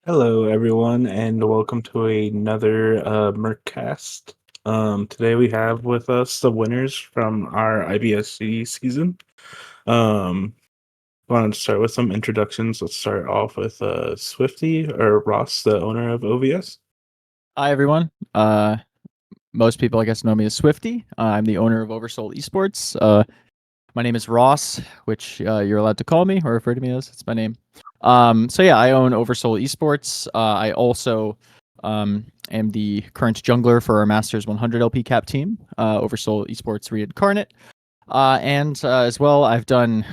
Hello, everyone, and welcome to another Murkcast. Today we have with us the winners from our IBSC season. Um, Want to start with some introductions. Let's start off with Swifty or Ross, the owner of OVS. Hi, everyone. Most people, I guess, know me as Swifty. I'm the owner of Oversoul Esports. My name is Ross, which you're allowed to call me or refer to me as. It's my name. I own Oversoul Esports. I also am the current jungler for our Masters 100 LP Cap team, Oversoul Esports Reincarnate. As well, I've done,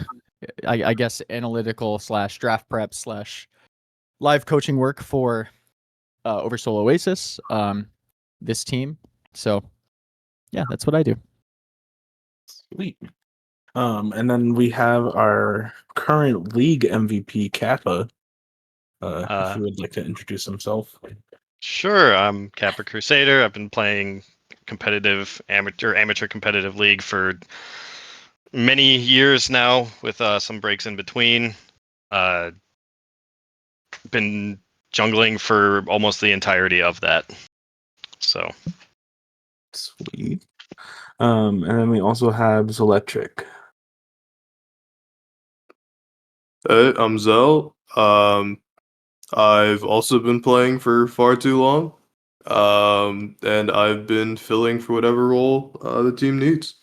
I guess, analytical / draft prep / live coaching work for Oversoul Oasis, this team. So, yeah, that's what I do. Sweet. And then we have our current league MVP, Kappa. If you would like to introduce himself. Sure, I'm Kappa Crusader. I've been playing competitive amateur competitive league for many years now, with some breaks in between. Been jungling for almost the entirety of that. So Sweet. And then we also have Zelectric. Hey, I'm Zell. I've also been playing for far too long. And I've been filling for whatever role the team needs.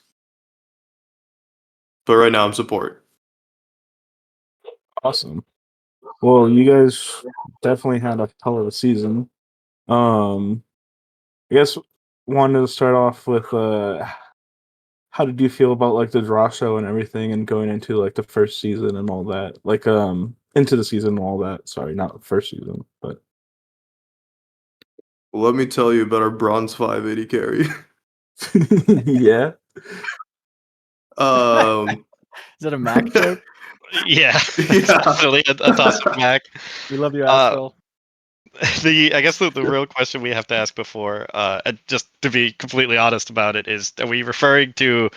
But right now I'm support. Awesome. Well, you guys definitely had a hell of a season. I guess wanted to start off with how did you feel about like the draw show and everything and going into like the first season and all that? Like into the season and all that. Sorry, not the first season, but Let me tell you about our bronze 580 carry. yeah. Is that a Mac joke? yeah, Yeah. definitely a toss-up back. We love you, Uh, Asheville. I guess the real question we have to ask before, just to be completely honest about it, is: are we referring to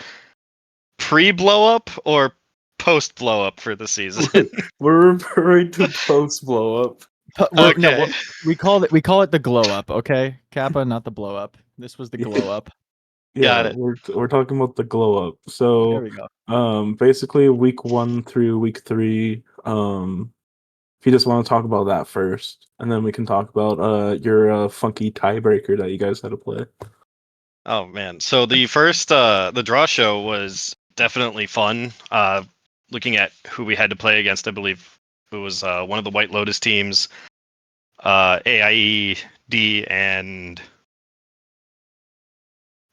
pre-blow up or post-blow up for the season? We're referring to post blow up. Okay. We call it the glow up. Okay, Kappa, not the blow up. This was the glow up. Yeah, Got it. we're talking about the glow up. There So we go. basically week 1 through week 3, if you just want to talk about that first, and then we can talk about your funky tiebreaker that you guys had to play. Oh man. So the first the draw show was definitely fun. Looking at who we had to play against, I believe it was one of the White Lotus teams, AIED, and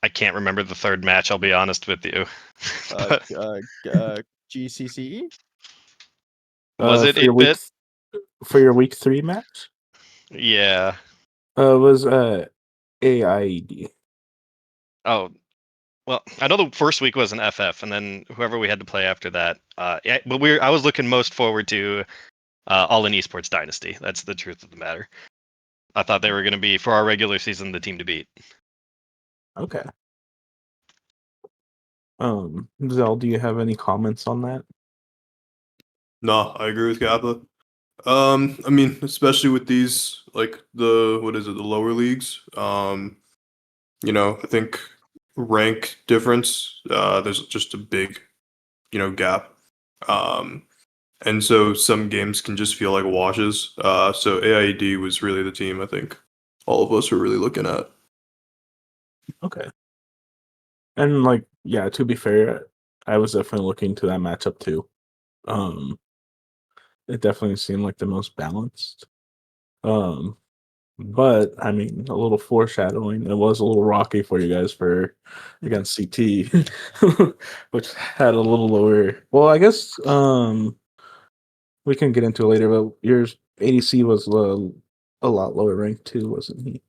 I can't remember the third match, I'll be honest with you. But GCCE. was it For your 8-bit? week 3 match? Yeah. Was AIED. Oh, well, I know the first week was an FF, and then whoever we had to play after that. Yeah, but I was looking most forward to All in Esports Dynasty. That's the truth of the matter. I thought they were going to be, for our regular season, the team to beat. Okay. Zell, do you have any comments on that? No, I agree with Kappa. I mean, especially with these like the lower leagues. I think rank difference, there's just a big, gap. And so some games can just feel like washes. So AID was really the team I think all of us were really looking at. Okay. And like, yeah, to be fair, I was definitely looking to that matchup too. It definitely seemed like the most balanced. Um, but I mean, a little foreshadowing. It was a little rocky for you guys for against CT, which had a little lower. Well, I guess we can get into it later. But yours ADC was a lot lower ranked too, wasn't he?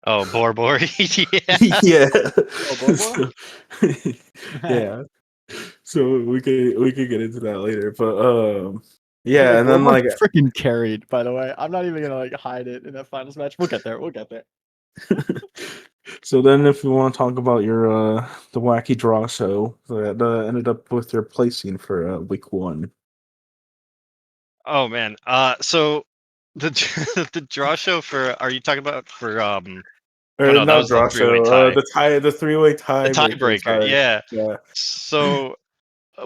Oh, Bor. Yeah. Yeah. Bor? So, yeah. So we could get into that later, but yeah, and then like freaking carried. By the way, I'm not even gonna like hide it in that finals match. We'll get there. so then if we want to talk about your the wacky draw show that ended up with your placing for week 1. Oh man. So the the draw show for. Are you talking about for? Oh Or no, that not was the draw three-way show. tie. The three-way The tiebreaker. tiebreaker. Sorry. Yeah. Yeah. So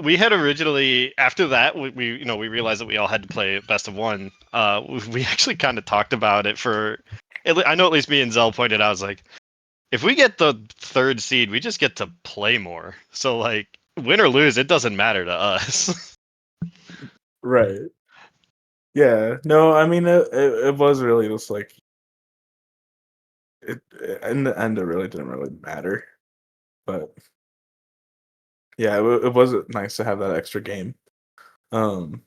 we had originally after that we realized that we all had to play best of one. We actually kind of talked about it for. I know at least me and Zell pointed out. I was like, if we get the third seed, we just get to play more. So like, win or lose, it doesn't matter to us. Right. Yeah. No, I mean it was really just like it in the end it really didn't really matter. But yeah, it was nice to have that extra game. Um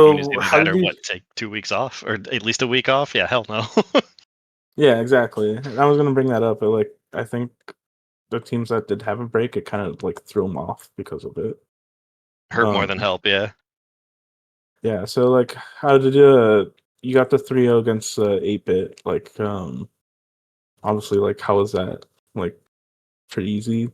I mean, it's so either how that did or you what? Take 2 weeks off, or at least a week off. Yeah, hell no. Yeah, exactly. And I was gonna bring that up, but like I think the teams that did have a break, it kind of like threw them off because of it. Hurt more than help. Yeah. Yeah, so like how did you got the 3-0 against 8-bit, like obviously like how was that? Like pretty easy.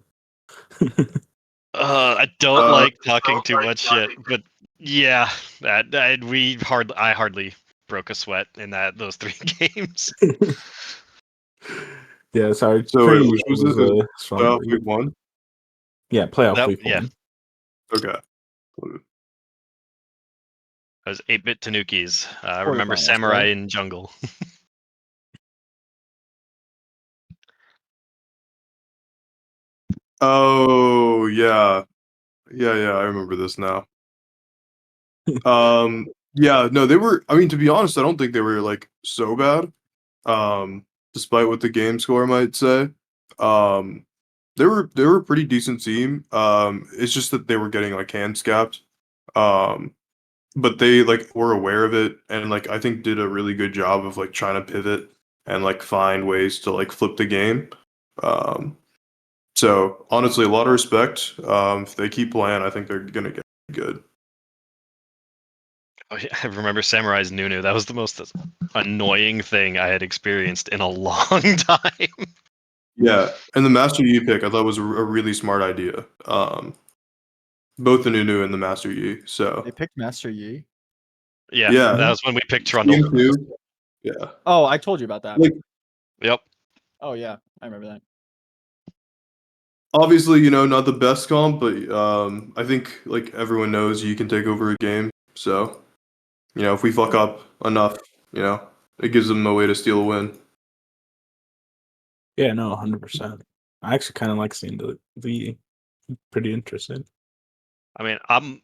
I don't Uh, like talking too much shit, but yeah, I hardly broke a sweat in those 3 games. Yeah, sorry. so Pretty wait, easy which was was this? a strong Playoff word. week 1? Yeah, playoff That week yeah, 1. Okay. it was 8-bit Tanukis. I remember Quarterfinals, Samurai right? in Jungle. Oh yeah, yeah. I remember this now. Yeah, no, they were. I mean, to be honest, I don't think they were like so bad. Despite what the game score might say, um, they were a pretty decent team. It's just that they were getting like hand scapped. Um, but they like were aware of it and like I think did a really good job of like trying to pivot and like find ways to like flip the game. Um, so honestly, a lot of respect. If they keep playing, I think they're gonna get good. Oh, yeah, I remember Samurai's Nunu. That was the most annoying thing I had experienced in a long time. Yeah, and the Master Yi pick I thought was a really smart idea. Both the Nunu and the Master Yi. They So picked Master Yi. Yeah, yeah, that was when we picked Trundle. game two. Yeah, Oh, I told you about that. like Yep. Oh yeah, I remember that. obviously, not the best comp, but I think like everyone knows you can take over a game. So if we fuck up enough, it gives them a way to steal a win. Yeah, no, 100%. I actually kind of like seeing the pretty interesting. I mean, I'm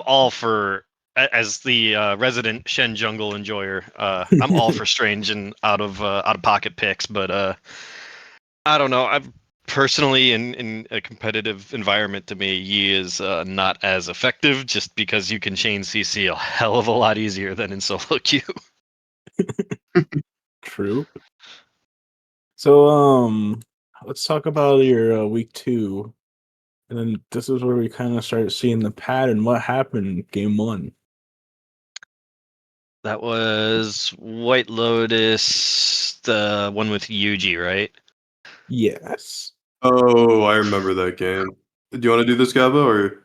all for as the resident Shen Jungle enjoyer. I'm all for strange and out of pocket picks, but I don't know. I've personally in a competitive environment, to me, Yi is not as effective just because you can chain CC a hell of a lot easier than in solo queue. True. So let's talk about your week 2. And then this is where we kind of start seeing the pattern. What happened in game 1? That was White Lotus, the one with Yuji, right? Yes. Oh, I remember that game. Do you want to do this, Gabba, or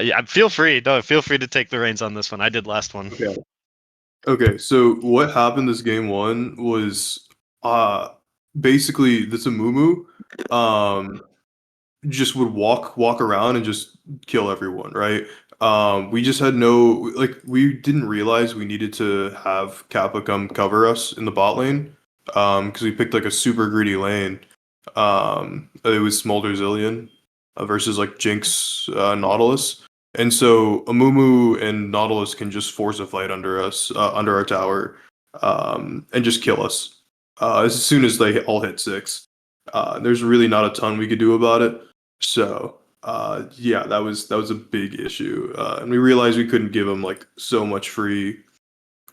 Yeah, feel free. No, feel free to take the reins on this one. I did last one. okay? Okay, so what happened this game 1 was basically this Amumu um just would walk around and just kill everyone, right? We just had no like we didn't realize we needed to have Kappa come cover us in the bot lane. Because we picked like a super greedy lane. It was Smolder Zillion versus like Jinx Nautilus. And so Amumu and Nautilus can just force a fight under us, under our tower, and just kill us as soon as they all hit 6. There's really not a ton we could do about it. So yeah, that was a big issue, and we realized we couldn't give them like so much free,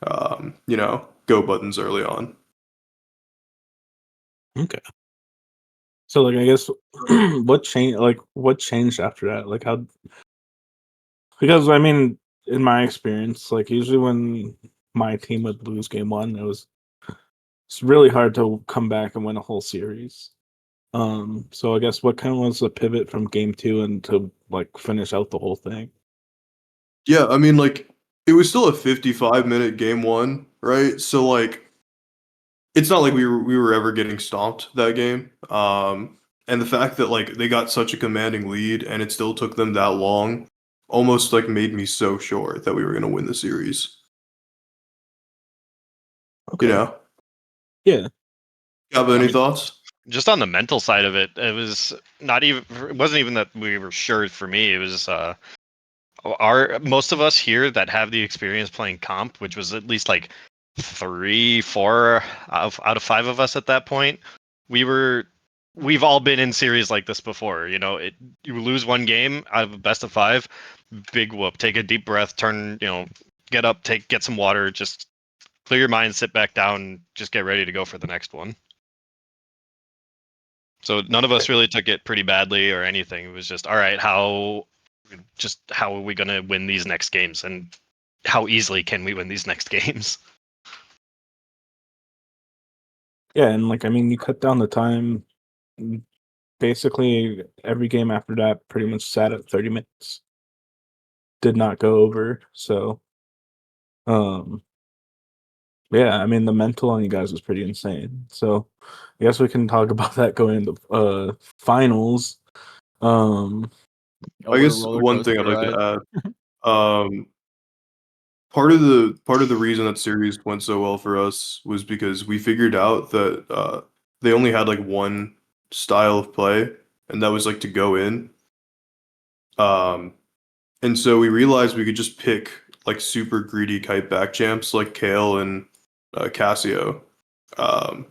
go buttons early on. Okay. So like I guess what changed after that? Like how because I mean in my experience, like usually when my team would lose game 1, it's really hard to come back and win a whole series. So I guess what kind of was the pivot from game 2 and to like finish out the whole thing? Yeah, I mean, like it was still a 55-minute game one, right? So like it's not like we were ever getting stomped that game. And the fact that like they got such a commanding lead and it still took them that long almost like made me so sure that we were gonna win the series. Okay. You know? Yeah. You have I any mean, thoughts? just on the mental side of it, it was not even. It wasn't even that we were sure. For me, it was our most of us here that have the experience playing comp, which was at least like 3, 4 out of 5 of us at that point. We've all been in series like this before. You know, you lose one game out of a best of 5, big whoop. Take a deep breath, turn, get up, get some water, just clear your mind, sit back down, just get ready to go for the next one. So none of us really took it pretty badly or anything. It was just, all right, how are we going to win these next games, and how easily can we win these next games? Yeah, and like I mean, you cut down the time. Basically, every game after that pretty much sat at 30 minutes. Did not go over. So, um, yeah, I mean, the mental on you guys was pretty insane. So, I guess we can talk about that going into finals. Um, Oh, I what a guess roller one thing coaster I'd like ride. to add, part of the reason that series went so well for us was because we figured out that they only had like one style of play, and that was like to go in. Um, and so we realized we could just pick like super greedy kite back champs like Kale and Cassio. Um,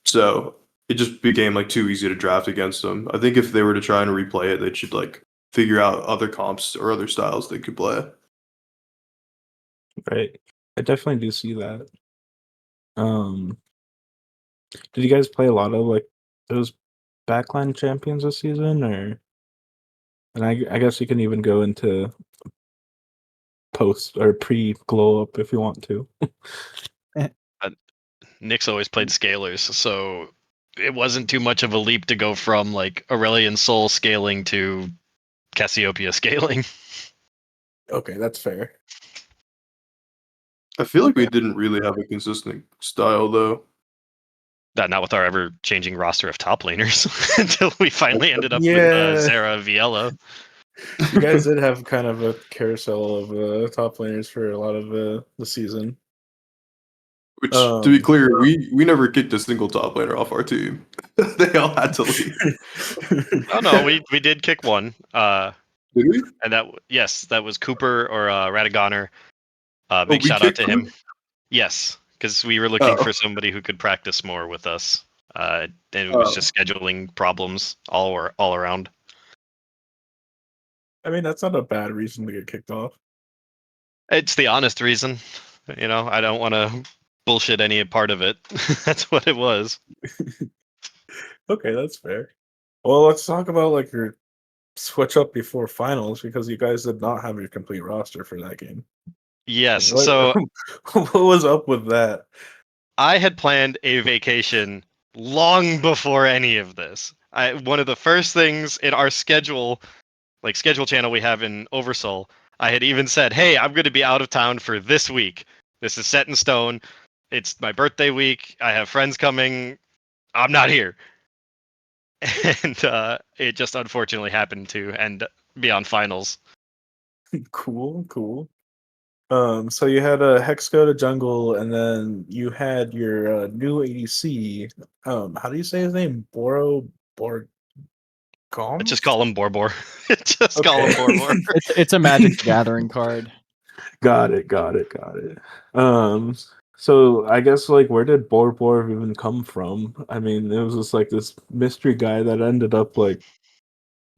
so it just became like too easy to draft against them. I think if they were to try and replay it, they should like figure out other comps or other styles they could play. right. I definitely do see that. Um, did you guys play a lot of like those backline champions this season, or? And I guess you can even go into post or pre glow up if you want to. Nick's always played scalers, so it wasn't too much of a leap to go from like Aurelion Soul scaling to Cassiopeia scaling. Okay, that's fair. I feel like we Okay. didn't really have a consistent style though. Not with our ever changing roster of top laners until we finally ended up with Yeah, Zera Viella. you guys did have kind of a carousel of top laners for a lot of the season. Which, to be clear, we never kicked a single top laner off our team. They all had to leave. Oh no, we did kick one. Did we? And that was Cooper or Radagoner. Oh, Big we shout out kicked to him. Cooper? Yes, because we were looking Oh, for somebody who could practice more with us. And it was oh. just scheduling problems all around. I mean, that's not a bad reason to get kicked off. It's the honest reason. I don't want to bullshit any part of it. That's what it was. Okay, that's fair. Well, let's talk about like your switch up before finals because you guys did not have your complete roster for that game. Yes. What So what was up with that? I had planned a vacation long before any of this. One of the first things in our schedule channel we have in Oversoul, I had even said, "Hey, I'm going to be out of town for this week. This is set in stone. It's my birthday week. I have friends coming. I'm not here." And it just unfortunately happened to end be on finals. Cool. So you had a Hex go to jungle, and then you had your new ADC. How do you say his name? Borgom? Let's just call him Borbor. Just call him Okay. Borbor. It's a Magic the Gathering card. Got it. Um, so I guess like where did Borbor even come from? I mean, it was just like this mystery guy that ended up like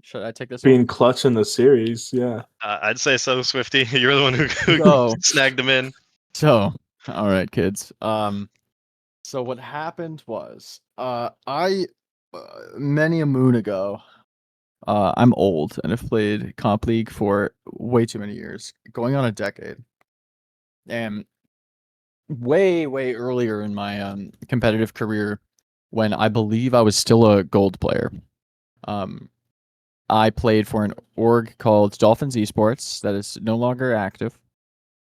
Should I take this one? being clutch in the series. Yeah. I'd say so, Swifty. You're the one who So, snagged him in. all right, kids. So what happened was, I many a moon ago, I'm old and have played Comp League for way too many years, going on a decade. And way earlier in my competitive career, when I believe I was still a gold player, um, I played for an org called Dolphins Esports that is no longer active.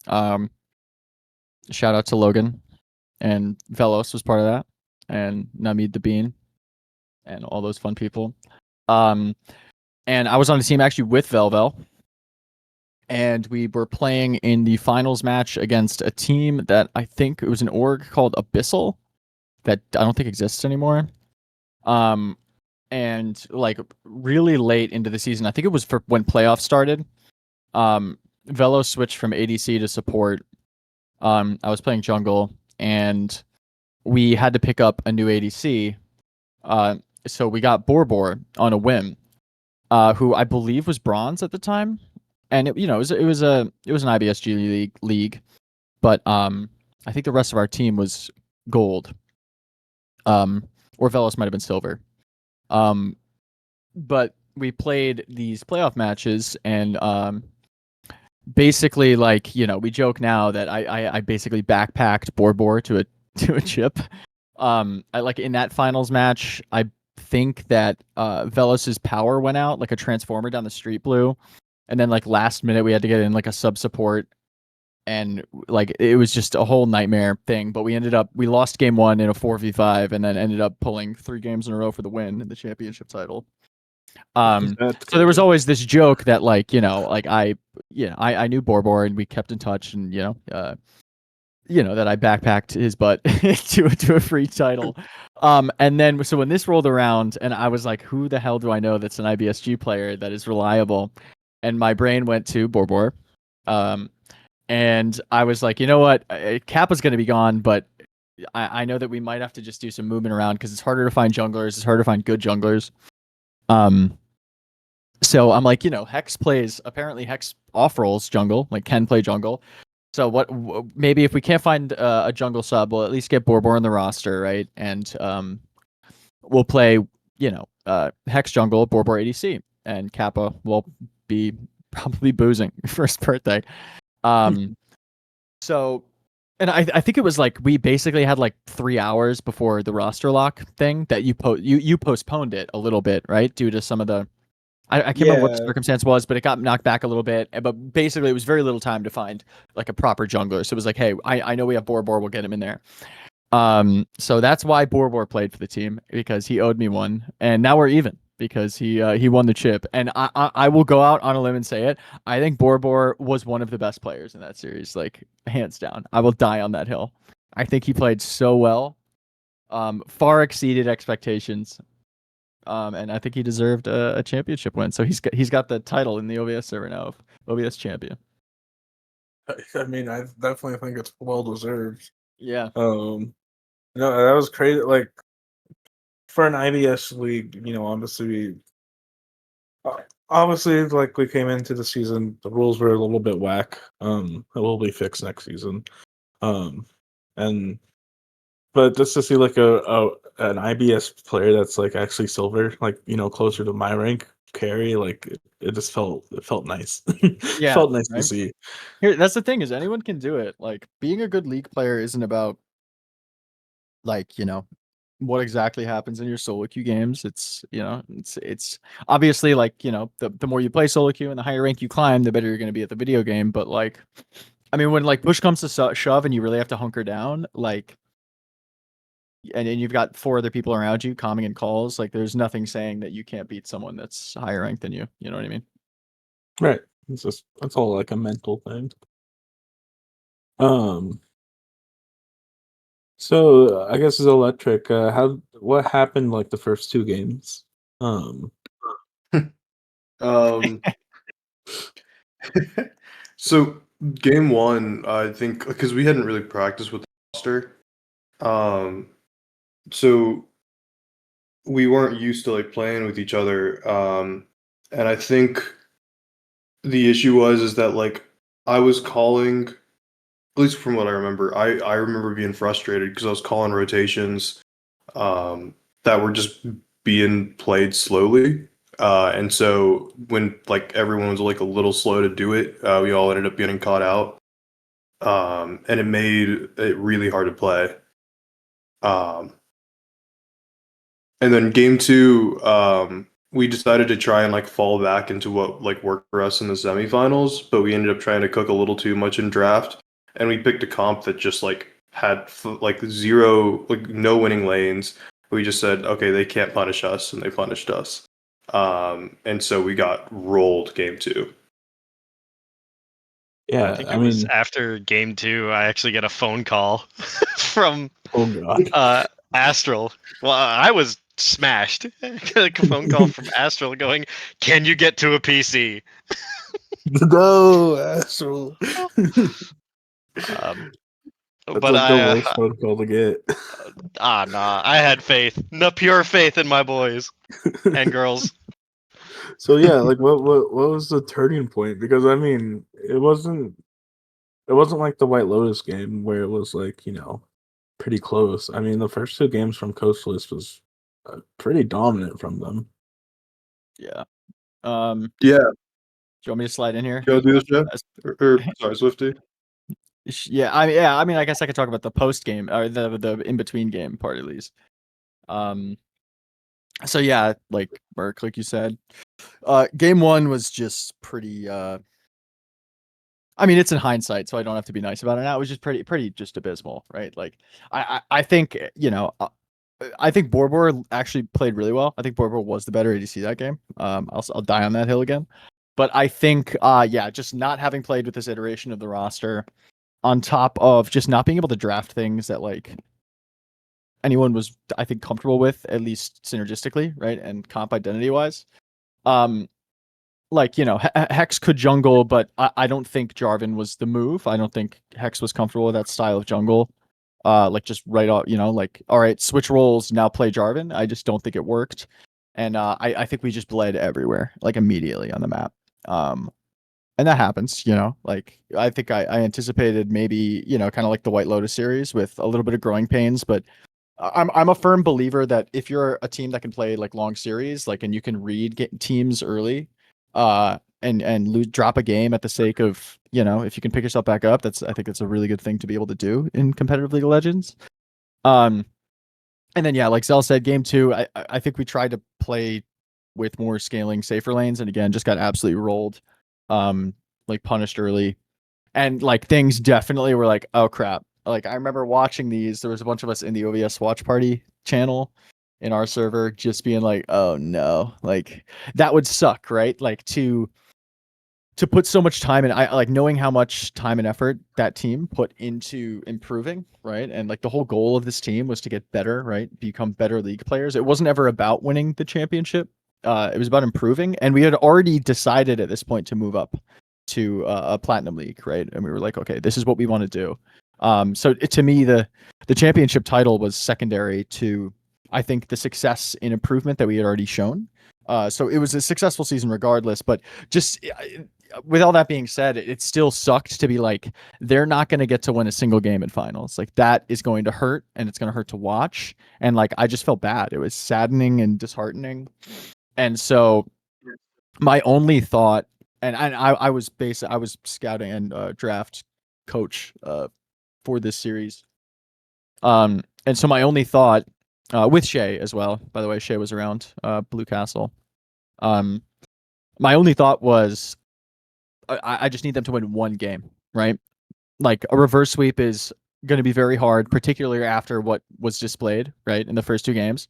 Shout out to Logan, and Velos was part of that, and Namid the Bean, and all those fun people. And I was on the team actually with Velvel, and we were playing in the finals match against a team that I think it was an org called Abyssal that I don't think exists anymore. And like really late into the season, I think it was for when playoffs started. Velo switched from ADC to support. I was playing jungle, and we had to pick up a new ADC. So we got Borbor on a whim, who I believe was bronze at the time, and it was an IBSG league, but I think the rest of our team was gold, or Velos might have been silver. But we played these playoff matches, and basically, like, we joke now that I basically backpacked Borbor to a to a chip. I like in that finals match, I think that Velos's power went out, like a transformer down the street blew, and then like last minute we had to get in like a sub support, and like it was just a whole nightmare thing. But we lost game 1 in a 4v5, and then ended up pulling 3 games in a row for the win in the championship title. So there was always this joke that like, like I knew Borbor, and we kept in touch, and that I backpacked his butt to a free title. And then so when this rolled around, and I was like, who the hell do I know that's an IBSG player that is reliable? And my brain went to Borbor. And I was like, you know what? Kappa's going to be gone, but I know that we might have to just do some movement around because it's harder to find junglers. It's harder to find good junglers. So I'm like, apparently Hex off rolls jungle, like can play jungle. So maybe if we can't find a jungle sub, we'll at least get Borbor in the roster, right? And we'll play, Hex jungle, Borbor ADC, and Kappa will be probably boozing for his birthday. So, and I think it was like we basically had like 3 hours before the roster lock thing that you postponed it a little bit, right? Due to some of the I can't remember what the circumstance was, but it got knocked back a little bit. But basically, it was very little time to find like a proper jungler. So it was like, hey, I know we have Borbor, we'll get him in there. So that's why Borbor played for the team, because he owed me one, and now we're even because he won the chip. And I will go out on a limb and say it. I think Borbor was one of the best players in that series, like hands down. I will die on that hill. I think he played so well, far exceeded expectations. And I think he deserved a championship win. So he's got the title in the OVS server now of OVS champion. I mean, I definitely think it's well deserved. Yeah. No, that was crazy. Like for an IBS league, obviously, like we came into the season, the rules were a little bit whack. It will be fixed next season. But just to see like an IBS player that's like actually silver, like closer to my rank carry, like it just felt nice. Yeah, felt nice to right? see. Here, that's the thing, is anyone can do it. Like being a good league player isn't about like, what exactly happens in your solo queue games. It's obviously like, the more you play solo queue and the higher rank you climb, the better you're going to be at the video game. But like, I mean, when like push comes to shove and you really have to hunker down, like, and you've got 4 other people around you calming in calls, like there's nothing saying that you can't beat someone that's higher ranked than you. You know what I mean? Right. That's all like a mental thing. Um. So I guess it's electric. What happened like the first 2 games? Um, so game 1, I think, because we hadn't really practiced with the roster, so we weren't used to like playing with each other, and I think the issue is that like I was calling, at least from what I remember, I remember being frustrated because I was calling rotations that were just being played slowly. And so when like everyone was like a little slow to do it, we all ended up getting caught out. And it made it really hard to play. And then game 2, we decided to try and like fall back into what like worked for us in the semifinals, but we ended up trying to cook a little too much in draft, and we picked a comp that just like had like zero, like no winning lanes. We just said, okay, they can't punish us, and they punished us. And so we got rolled game two. I Yeah, think I it was mean, after game 2. I actually get a phone call from oh god. Astral. Well, I was smashed. Like a phone call from Astral going, "Can you get to a PC?" No, asshole. Um, That's but like the I, worst phone call to get. nah, I had faith, no pure faith in my boys and girls. So yeah, like what was the turning point? Because I mean, it wasn't like the White Lotus game where it was like, pretty close. I mean, the first two games from Coastless was pretty dominant from them. Yeah. Yeah, Do you want me to slide in here? you want to do this, Jeff? As- Or sorry, Swifty. Yeah. I mean, I guess I could talk about the post game or the in between game part at least. So yeah, like Murk, like you said, game one was just pretty. I mean, it's in hindsight, so I don't have to be nice about it now. It was just pretty just abysmal, right? Like, I think I think Borbor actually played really well. I think Borbor was the better ADC that game. I'll die on that hill again, but I think yeah, just not having played with this iteration of the roster, on top of just not being able to draft things that like anyone was, I think, comfortable with, at least synergistically, right, and comp identity wise. Um, like Hex could jungle, but I don't think Jarvan was the move. I don't think Hex was comfortable with that style of jungle. Like just right off, like all right, switch roles now, play Jarvan. I just don't think it worked, and I think we just bled everywhere like immediately on the map. And that happens, like I think I anticipated maybe kind of like the White Lotus series with a little bit of growing pains, but I'm a firm believer that if you're a team that can play like long series, like and you can read teams early, and drop a game at the sake of if you can pick yourself back up, I think it's a really good thing to be able to do in competitive League of Legends. Um, and then yeah, like Zell said, game two, I think we tried to play with more scaling, safer lanes, and again just got absolutely rolled, like punished early, and like things definitely were like, oh crap. Like I remember watching these. There was a bunch of us in the OVS watch party channel in our server, just being like, oh no, like that would suck, right? Like to put so much time, and I like knowing how much time and effort that team put into improving, right? And like the whole goal of this team was to get better, right? Become better league players. It wasn't ever about winning the championship. It was about improving, and we had already decided at this point to move up to a platinum league, right? And we were like, okay, this is what we want to do. So to me, the championship title was secondary to, I think, the success in improvement that we had already shown. So it was a successful season regardless, but just with all that being said, it still sucked to be like, they're not going to get to win a single game in finals. Like that is going to hurt, and it's going to hurt to watch. And like, I just felt bad. It was saddening and disheartening. And so my only thought, and I was scouting and draft coach for this series. And so my only thought, with Shay as well, by the way, Shay was around Blue Castle. My only thought was, I just need them to win one game, right? Like a reverse sweep is going to be very hard, particularly after what was displayed, right, in the first two games.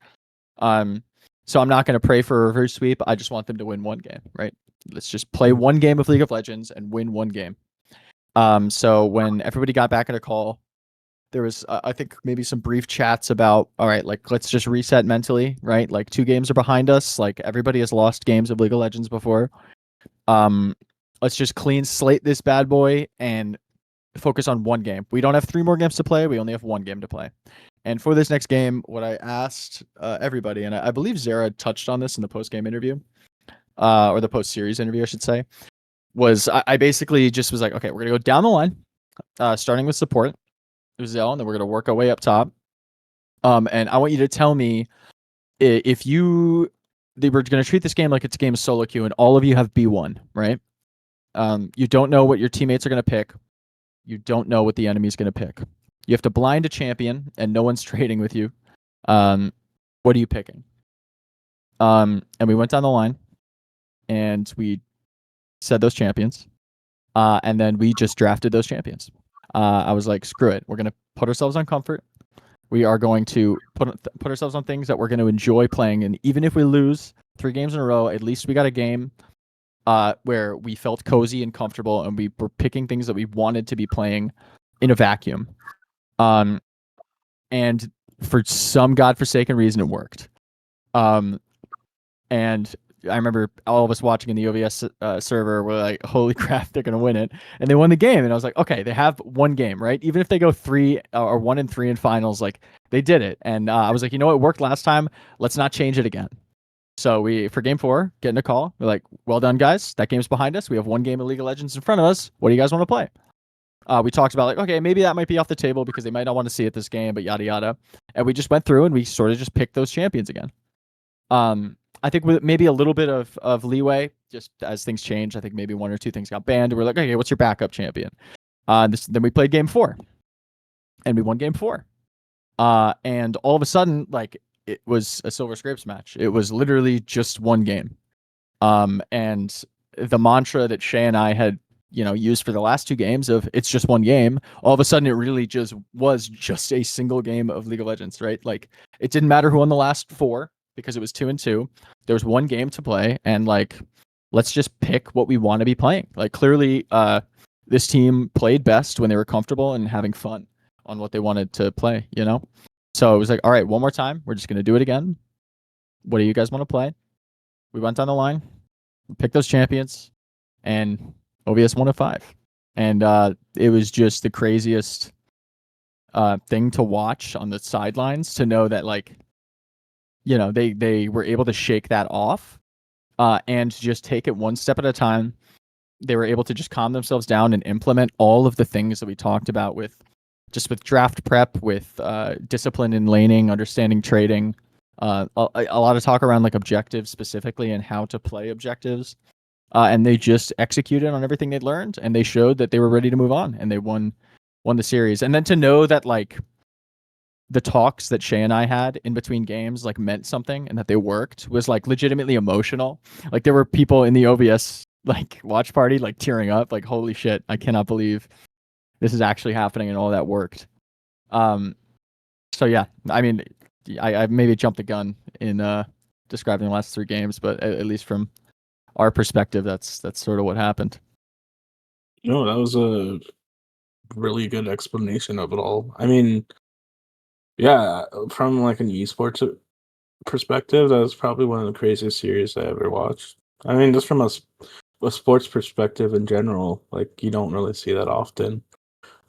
So I'm not going to pray for a reverse sweep. I just want them to win one game, right? Let's just play one game of League of Legends and win one game. So when everybody got back in a call, there was, I think, maybe some brief chats about, all right, like let's just reset mentally, right? Like 2 games are behind us. Like everybody has lost games of League of Legends before. Let's just clean slate this bad boy and focus on one game. We don't have 3 more games to play. We only have 1 game to play. And for this next game, what I asked everybody, and I believe Zara touched on this in the post-game interview, or the post-series interview, I should say, was I basically just was like, okay, we're going to go down the line, starting with support, Zell, and then we're going to work our way up top. And I want you to tell me if they were going to treat this game like it's a game of solo queue, and all of you have B1, right? You don't know what your teammates are going to pick. You don't know what the enemy's going to pick. You have to blind a champion, and no one's trading with you. What are you picking? And we went down the line, and we said those champions, and then we just drafted those champions. I was like, screw it, we're gonna put ourselves on comfort. We are going to put ourselves on things that we're going to enjoy playing, and even if we lose 3 games in a row, at least we got a game where we felt cozy and comfortable, and we were picking things that we wanted to be playing in a vacuum. And for some godforsaken reason, it worked. And I remember all of us watching in the OVS server were like, holy crap, they're going to win it. And they won the game. And I was like, okay, they have one game, right? Even if they go 3 or 1-3 in finals, like they did it. And I was like, you know what, it worked last time. Let's not change it again. So we, for game 4, getting a call. We're like, well done, guys. That game's behind us. We have one game of League of Legends in front of us. What do you guys want to play? We talked about like, okay, maybe that might be off the table because they might not want to see it this game, but yada yada. And we just went through and we sort of just picked those champions again. I think with maybe a little bit of leeway, just as things change. I think maybe 1 or 2 things got banned. We're like, okay, what's your backup champion? Then we played game 4, and we won game 4. And all of a sudden, like it was a Silver Scrapes match. It was literally just one game. And the mantra that Shay and I had, used for the last 2 games of it's just one game, all of a sudden it really just was just a single game of League of Legends, right? Like it didn't matter who won the last 4 because it was 2-2. There was one game to play, and like let's just pick what we want to be playing. Like clearly, this team played best when they were comfortable and having fun on what they wanted to play, So it was like, all right, one more time. We're just going to do it again. What do you guys want to play? We went down the line, we picked those champions, and OVS won at 5. And it was just the craziest thing to watch on the sidelines to know that, like, they were able to shake that off and just take it one step at a time. They were able to just calm themselves down and implement all of the things that we talked about with draft prep, with discipline in laning, understanding trading, a lot of talk around like objectives specifically and how to play objectives. And they just executed on everything they'd learned, and they showed that they were ready to move on, and they won the series. And then to know that like the talks that Shay and I had in between games like meant something and that they worked was like legitimately emotional. Like there were people in the OVS like watch party like tearing up, like holy shit, I cannot believe this is actually happening and all that worked. So yeah, I mean, I maybe jumped the gun in describing the last 3 games, but at least from our perspective, that's sort of what happened. No, that was a really good explanation of it all. I mean, yeah, from like an esports perspective, that was probably one of the craziest series I ever watched. I mean, just from a sports perspective in general, like you don't really see that often.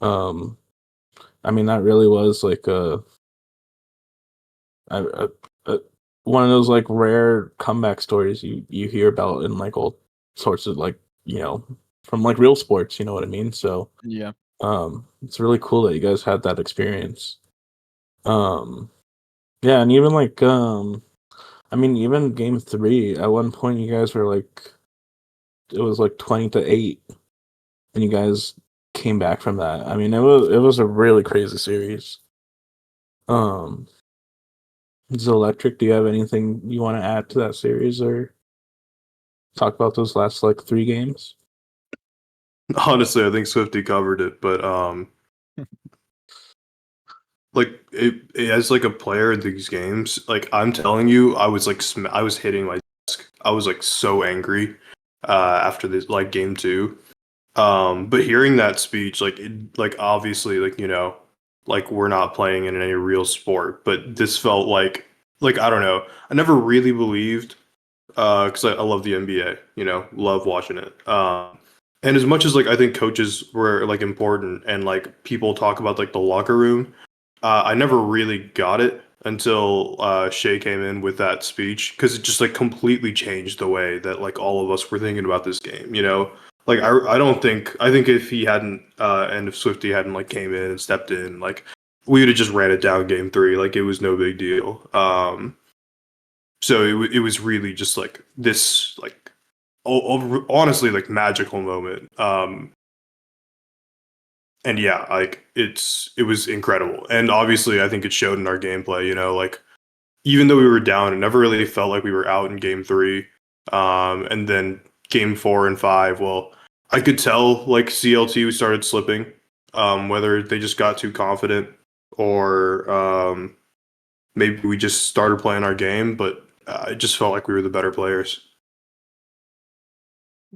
I mean, that really was like a, a one of those like rare comeback stories you hear about in like old sorts of like from like real sports. You know what I mean? So Yeah. it's really cool that you guys had that experience. Yeah, and even like I mean, even game 3 at one point you guys were like it was like 20-8, and you guys came back from that. I mean, it was a really crazy series. Um, Electric, do you have anything you want to add to that series or talk about those last like 3 games? Honestly, I think Swifty covered it, but like it as like a player in these games, like I'm telling you, I was like I was hitting my desk. I was like so angry after this like game 2. But hearing that speech, like like obviously like like we're not playing in any real sport, but this felt like I don't know. I never really believed because I love the NBA, love watching it. And as much as like I think coaches were like important and like people talk about like the locker room, I never really got it until Shay came in with that speech because it just like completely changed the way that like all of us were thinking about this game. Like I don't think I think if he hadn't and if Swifty hadn't like came in and stepped in, like we would have just ran it down game 3. Like it was no big deal. So it was really just like this like honestly like magical moment. And yeah, like it was incredible. And obviously I think it showed in our gameplay, like even though we were down, it never really felt like we were out in game 3. And then game 4 and 5, well, I could tell like CLT started slipping, whether they just got too confident or maybe we just started playing our game, but it just felt like we were the better players.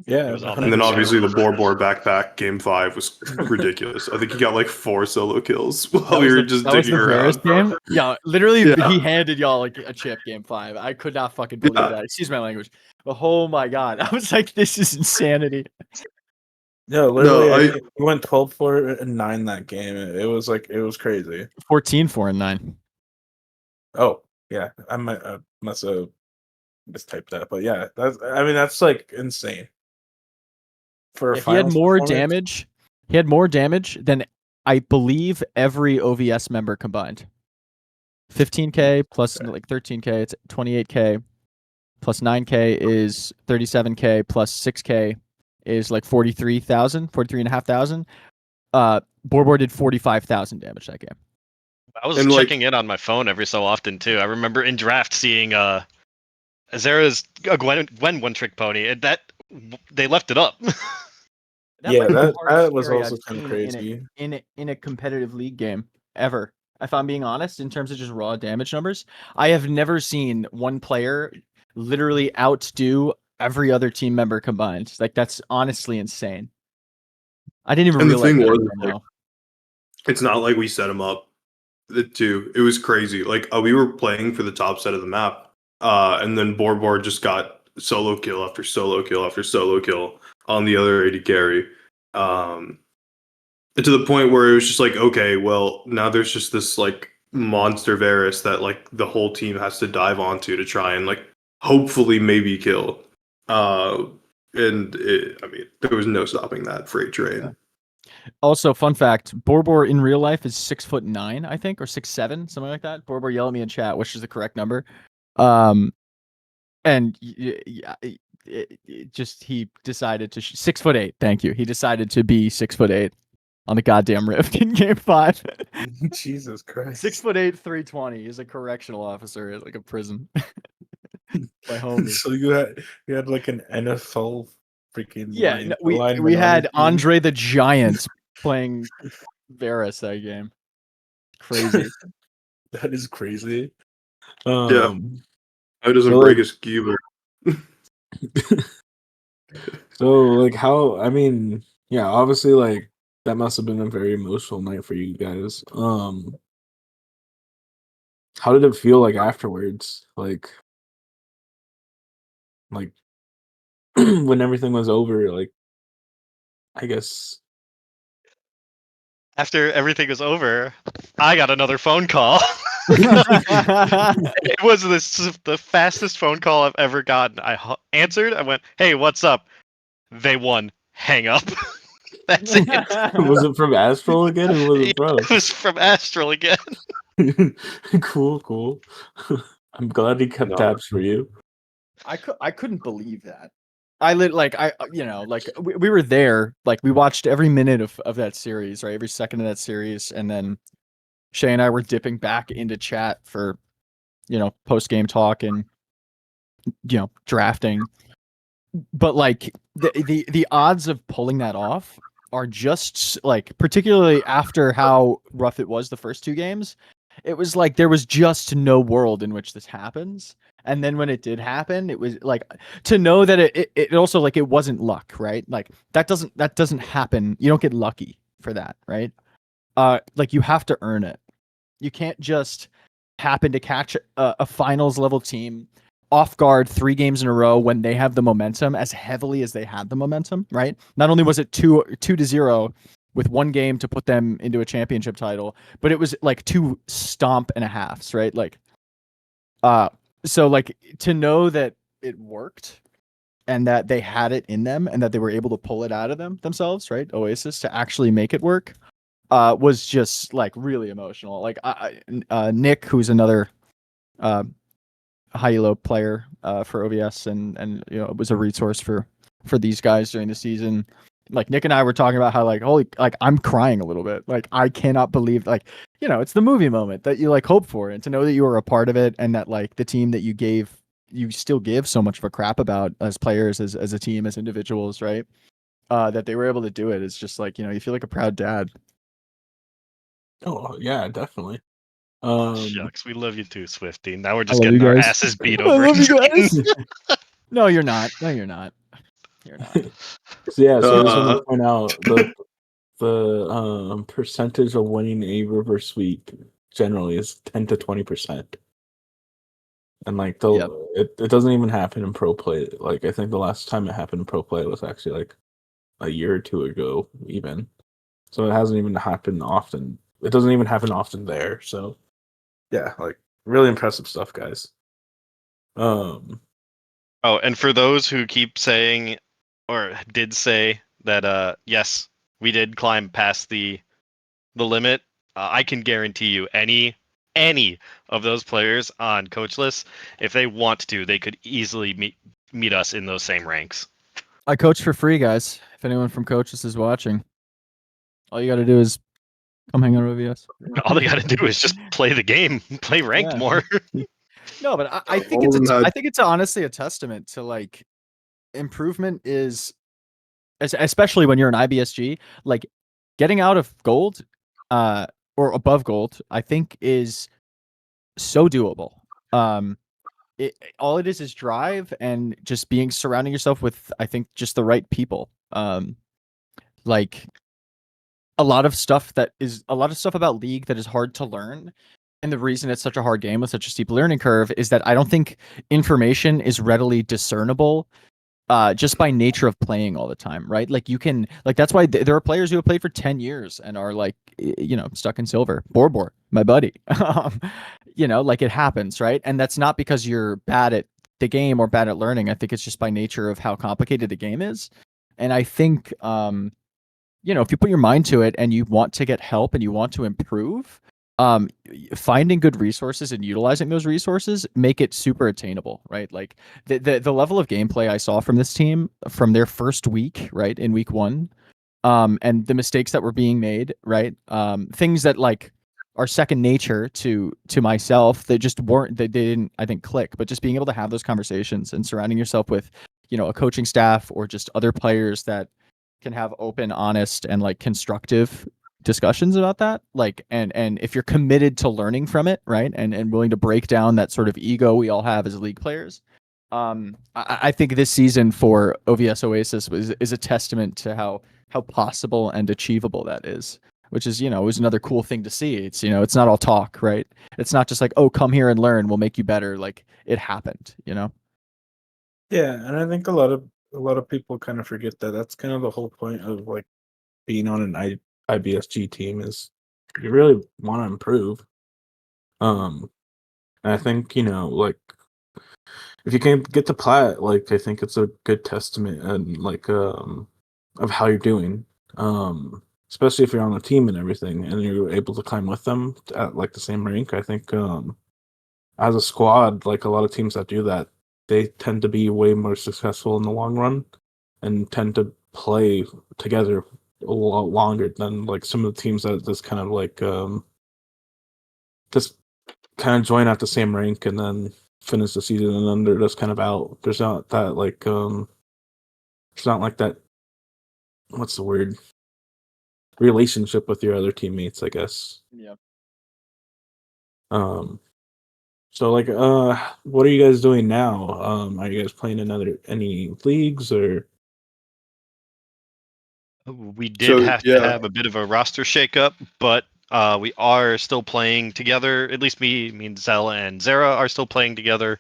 Yeah, It was all And then 100%. obviously the Borbor backpack game 5 was ridiculous. I think he got like 4 solo kills while we were just that was digging the around. Varus game. Yeah, literally, Yeah. he handed y'all like a chip game 5. I could not fucking believe Yeah. that. Excuse my language. But oh my god, I was like, this is insanity. Yeah, literally, I- I think we went 12-4-9 that game. It was like it was crazy. 14-4-9. Oh yeah, I must have mistyped that, but yeah, that's like insane for a Yeah, he had finals more performance. damage. He had more damage than I believe every OVS member combined. 15k plus like 13k, it's 28k. Plus 9k is 37k. Plus 6k is like 43,000, 43,500. Borbor did 45,000 damage that game. I was And, like- checking in on my phone every so often too. I remember in draft seeing Azera's Gwen one trick pony, and that they left it up. That Yeah, might be the that hardest was carry also I've kind of seen crazy. in a competitive league game ever. If I'm being honest, in terms of just raw damage numbers, I have never seen one player literally outdo every other team member combined. Like that's honestly insane. I didn't even And the realize thing that was, until like, now. it's not like we set him up too. It was crazy. Like we were playing for the top set of the map, and then Borbor just got solo kill after solo kill after solo kill on the other AD carry. To the point where it was just like, okay, well, now there's just this like monster Varus that like the whole team has to dive onto to try and like hopefully maybe kill. I mean, there was no stopping that freight train. Yeah. Also, fun fact: Borbor in real life is 6'9", I think, or 6'7", something like that. Borbor, yell at me in chat, which is the correct number. And just he decided to 6'8". Thank you. He decided to be 6'8" on the goddamn Rift in Game 5. Jesus Christ. 6'8", 320. He's a correctional officer at like a prison. My homie. So you had like an NFL freaking Yeah, line, no, we lineman on had your team. Andre the Giant playing Varus that game. Crazy. That is crazy. Yeah. How doesn't so, break like- his skewer? So like how I mean, yeah, obviously like that must have been a very emotional night for you guys. How did it feel like afterwards? Like when everything was over, like I guess After everything was over, I got another phone call. It was the fastest phone call I've ever gotten. I answered. I went, "Hey, what's up?" They won. Hang up. That's it. was it from Astral again? Who was it from? It was from Astral again. Cool. I'm glad he kept No. tabs for you. I couldn't believe that. We were there, like we watched every minute of that series, right? Every second of that series, and then Shay and I were dipping back into chat for, post game talk and drafting. But like the odds of pulling that off are just like, particularly after how rough it was the first 2 games, it was like there was just no world in which this happens. And then when it did happen, it was like to know that it also like it wasn't luck, right? Like that doesn't happen. You don't get lucky for that, right? Like you have to earn it. You can't just happen to catch a finals level team off guard 3 games in a row when they have the momentum as heavily as they had the momentum, right? Not only was it 2-0 with 1 game to put them into a championship title, but it was like 2 stomp and a halves, right? Like, so like to know that it worked and that they had it in them and that they were able to pull it out of themselves, right? Oasis to actually make it work, was just like really emotional. Like Nick, who's another high elo player for OVS and was a resource for these guys during the season. like Nick and I were talking about how like holy, like I'm crying a little bit. Like I cannot believe, like, you know, it's the movie moment that you like hope for, and to know that you were a part of it, and that like the team that you still give so much of a crap about as players, as a team, as individuals, right? That they were able to do it is just like, you know, you feel like a proud dad. Oh yeah, definitely. Shucks, we love you too, Swifty. Now we're I just love you getting our guys. asses beat I over love you again. guys. No, you're not. No, you're not. You're not. So yeah, so I just want Uh, to point out the percentage of winning a reverse sweep generally is 10 to 20%. And like Yep. it doesn't even happen in pro play. Like I think the last time it happened in pro play was actually like a year or two ago, even. So it hasn't even happened often. It doesn't even happen often there. So yeah, like really impressive stuff, guys. Oh, and for those who keep saying or did say that yes, we did climb past the limit, I can guarantee you any of those players on coach lists, if they want to, they could easily meet us in those same ranks. I coach for free, guys. If anyone from coaches is watching, all you got to do is come hang out with OVS. All they got to do is just play the game, play ranked Yeah. more. No, but I think all of them I had think it's honestly a testament to like improvement is, especially when you're an IBSG, like getting out of gold, or above gold, I think is so doable. Um, all it is drive and just surrounding yourself with, I think, just the right people. Like a lot of stuff about League that is hard to learn. And the reason it's such a hard game with such a steep learning curve is that I don't think information is readily discernible just by nature of playing all the time, right? Like you can, like that's why there are players who have played for 10 years and are like, you know, stuck in silver. Bor, my buddy. You know, like it happens, right? And that's not because you're bad at the game or bad at learning. I think it's just by nature of how complicated the game is. And I think, you know, if you put your mind to it and you want to get help and you want to improve, finding good resources and utilizing those resources make it super attainable, right? Like the level of gameplay I saw from this team from their first week, right, in week 1, and the mistakes that were being made, right, things that like are second nature to myself, they just weren't, they didn't, I think, click. But just being able to have those conversations and surrounding yourself with, you know, a coaching staff or just other players that can have open, honest, and like constructive discussions about that, like, and if you're committed to learning from it, right, and willing to break down that sort of ego we all have as league players, I think this season for OVS Oasis is a testament to how possible and achievable that is, which is, you know, is another cool thing to see. It's, you know, it's not all talk, right? It's not just like, oh, come here and learn, we'll make you better. Like it happened, you know. Yeah, and I think a lot of people kind of forget that that's kind of the whole point of like being on an IBSG team is you really want to improve. And I think, you know, like if you can get to plat, like I think it's a good testament and like of how you're doing. Especially if you're on a team and everything and you're able to climb with them at like the same rank. I think as a squad, like a lot of teams that do that, they tend to be way more successful in the long run and tend to play together a lot longer than like some of the teams that just kind of like just kind of join at the same rank and then finish the season and then they're just kind of out. There's not that like it's not like that, what's the word? Relationship with your other teammates, I guess. Yeah. Um so like what are you guys doing now? Are you guys playing any leagues or We did so have to yeah. have a bit of a roster shakeup, but we are still playing together. At least me and Zell and Zara are still playing together.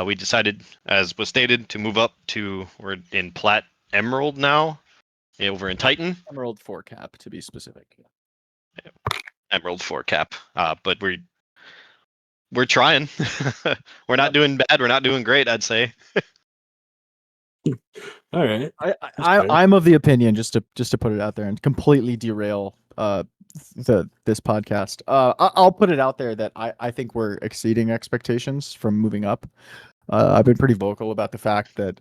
We decided, as was stated, to move up to, we're in Plat Emerald now, over in Titan. Emerald 4 cap to be specific. Emerald 4 cap. But we're trying. We're not doing bad. We're not doing great, I'd say. all right. I'm of the opinion, just to put it out there and completely derail this podcast. I'll put it out there that I think we're exceeding expectations from moving up. I've been pretty vocal about the fact that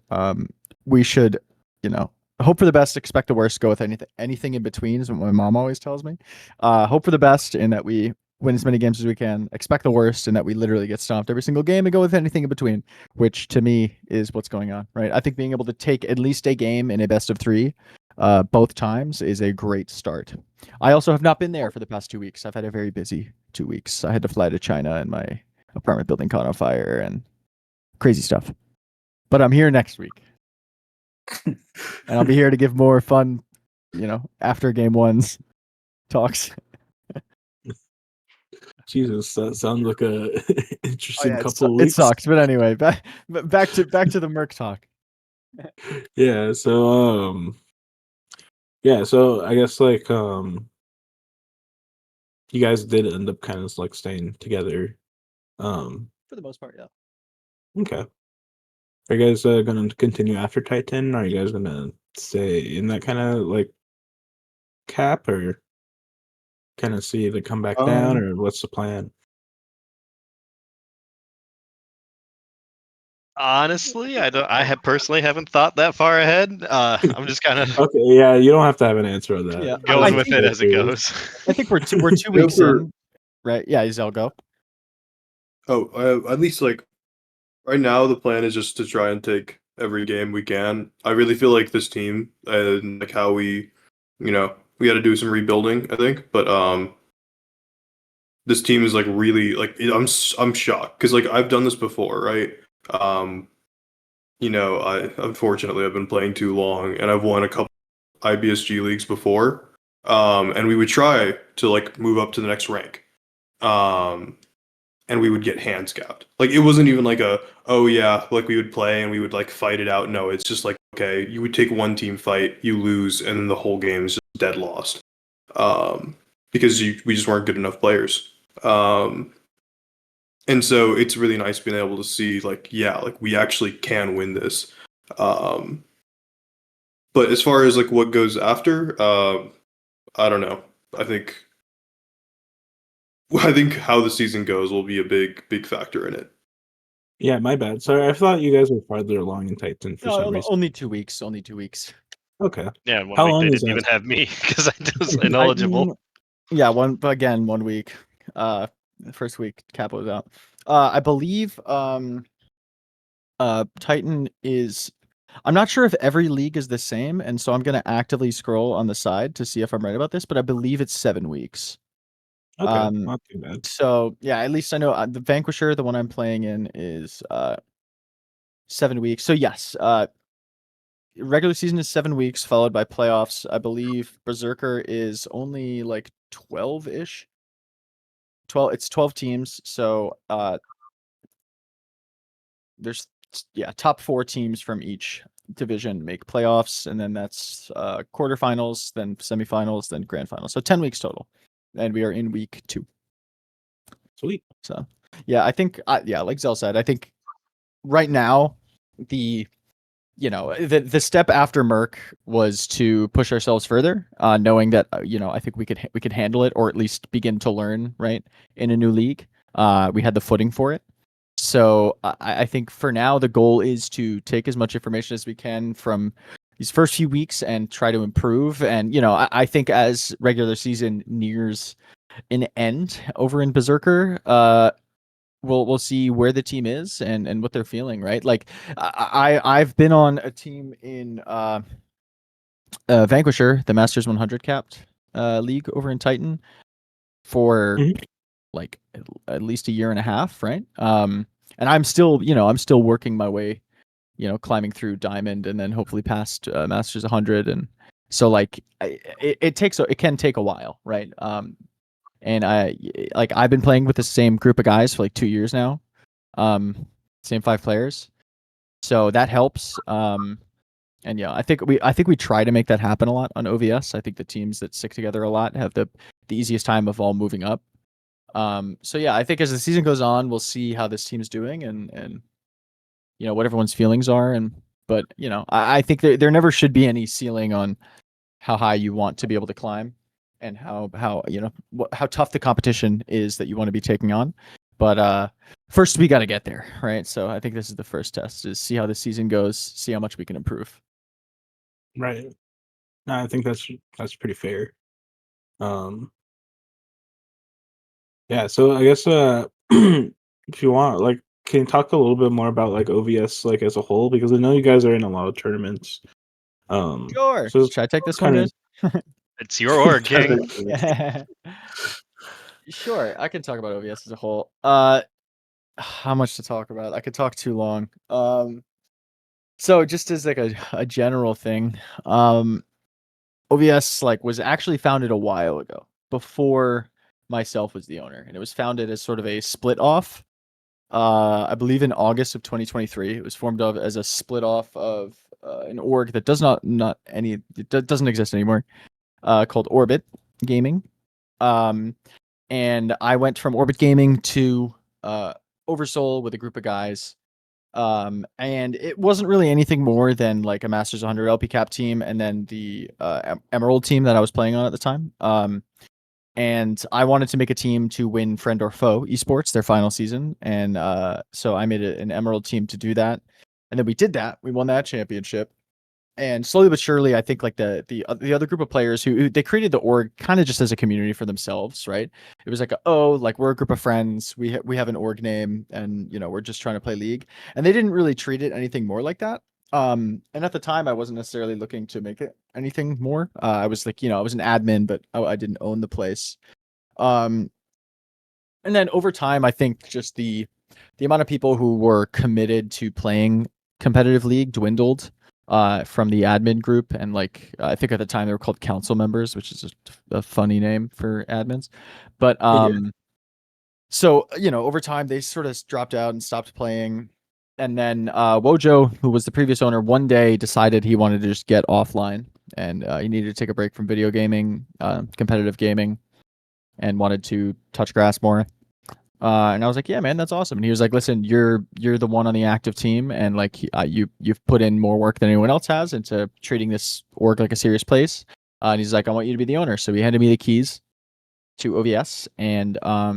we should, you know, hope for the best, expect the worst, go with anything in between is what my mom always tells me. Hope for the best in that we win as many games as we can, expect the worst in that we literally get stomped every single game, and go with anything in between, which to me is what's going on, right? I think being able to take at least a game in a best of 3 both times is a great start. I also have not been there for the past 2 weeks. I've had a very busy 2 weeks. I had to fly to China and my apartment building caught on fire and crazy stuff. But I'm here next week. And I'll be here to give more fun, after game ones talks. Jesus, that sounds like a interesting it couple of weeks. sucks. But anyway, back to the Murk talk. Yeah, so I guess like you guys did end up kind of like staying together. For the most part, yeah. Okay. Are you guys gonna continue after Titan? Are you guys gonna stay in that kind of like cap, or kind of see the come back down, or what's the plan? Honestly, I don't. I have personally haven't thought that far ahead. I'm just kind of Okay, yeah, you don't have to have an answer on that. Yeah, going I with think- it as it goes. I think we're 2 weeks in, right? Yeah, Isel, go. At least like right now, the plan is just to try and take every game we can. I really feel like this team and like how we got to do some rebuilding, I think. But this team is like really like I'm shocked because like I've done this before, right? Um, I unfortunately I've been playing too long and I've won a couple IBSG leagues before. And we would try to like move up to the next rank. And we would get hand scapped. Like it wasn't even like oh yeah, like we would play and we would like fight it out. No, it's just like, okay, you would take one team fight, you lose, and then the whole game is just dead lost. Because we just weren't good enough players. And so it's really nice being able to see like, yeah, like we actually can win this. But as far as like what goes after, I don't know. I think how the season goes will be a big factor in it. Yeah, my bad. Sorry, I thought you guys were farther along in Titan for some reason. Only 2 weeks. Only 2 weeks. Okay. Yeah, one How week long they is didn't that? even have me because I was ineligible. Yeah, 1 week. The first week Cap was out. I believe Titan is. I'm not sure if every league is the same, and so I'm gonna actively scroll on the side to see if I'm right about this, but I believe it's 7 weeks. Okay, not too bad. So yeah, at least I know the Vanquisher, the one I'm playing in, is 7 weeks. So yes, regular season is 7 weeks, followed by playoffs. I believe Berserker is only like 12-ish. 12. It's 12 teams. So there's top 4 teams from each division make playoffs, and then that's quarterfinals, then semifinals, then grand finals. So 10 weeks total, and we are in week 2. Sweet. So yeah, I think like Zell said, I think right now the step after Murk was to push ourselves further, knowing that I think we could handle it, or at least begin to learn right in a new league. We had the footing for it. So I think for now the goal is to take as much information as we can from these first few weeks and try to improve. And I think as regular season nears an end over in Berserker, we'll see where the team is and what they're feeling, right? Like I've been on a team in Vanquisher, the Masters 100 capped league over in Titan for like at least a year and a half, right? And I'm still working my way, climbing through Diamond and then hopefully past Masters 100, and so like it can take a while, right? And I've been playing with the same group of guys for like 2 years now, same 5 players, so that helps. And yeah, I think we try to make that happen a lot on OVS. I think the teams that stick together a lot have the easiest time of all moving up. So yeah, I think as the season goes on, we'll see how this team's doing and what everyone's feelings are. But I think there never should be any ceiling on how high you want to be able to climb, and how tough the competition is that you want to be taking on. But first we got to get there, right? So I think this is the first test: is see how the season goes, see how much we can improve. Right. No, I think that's pretty fair. Um, yeah. So I guess if you want, like, can you talk a little bit more about like OVS like as a whole? Because I know you guys are in a lot of tournaments. Sure. So Should I take this one, kind of guys? It's your org, King. Sure, I can talk about OVS as a whole. How much to talk about? I could talk too long. So just as like a general thing, OVS like was actually founded a while ago, before myself was the owner, and it was founded as sort of a split off. I believe in August of 2023, it was formed of as a split off of an org that doesn't exist anymore, called Orbit Gaming. Um, and I went from Orbit Gaming to Oversoul with a group of guys. And it wasn't really anything more than like a Masters 100 LP Cap team, and then the Emerald team that I was playing on at the time. And I wanted to make a team to win Friend or Foe Esports, their final season, and so I made an Emerald team to do that. And then we did that. We won that championship, and slowly but surely, I think like the other group of players who they created the org kind of just as a community for themselves, right? It was like, oh, like we're a group of friends, we have an org name, and we're just trying to play League, and they didn't really treat it anything more like that. And at the time, I wasn't necessarily looking to make it anything more. I was like, I was an admin, but I didn't own the place. Um, and then over time, I think just the amount of people who were committed to playing competitive League dwindled from the admin group, and like I think at the time they were called council members, which is a funny name for admins. But Yeah. so over time they sort of dropped out and stopped playing. And then Wojo, who was the previous owner, one day decided he wanted to just get offline, and he needed to take a break from video gaming, competitive gaming, and wanted to touch grass more. And I was like, yeah, man, that's awesome. And he was like, listen, you're the one on the active team, and like you've put in more work than anyone else has into treating this org like a serious place. And he's like, I want you to be the owner. So he handed me the keys to OVS, and I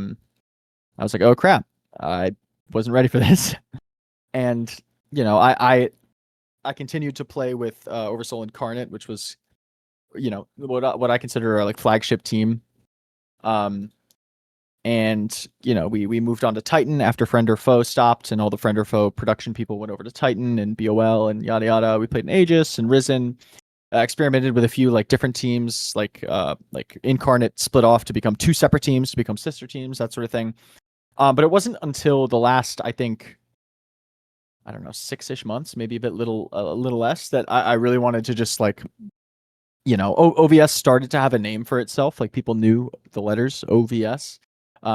was like, oh crap, I wasn't ready for this. And I continued to play with Oversoul Incarnate, which was what I consider a like flagship team. And we moved on to Titan after Friend or Foe stopped, and all the Friend or Foe production people went over to Titan and BOL and yada yada. We played in Aegis and Risen, experimented with a few like different teams, like Incarnate split off to become two separate teams, to become sister teams, that sort of thing. But it wasn't until the last, I think, I don't know, 6-ish months, maybe a little less, that I really wanted to just like OVS started to have a name for itself. Like people knew the letters OVS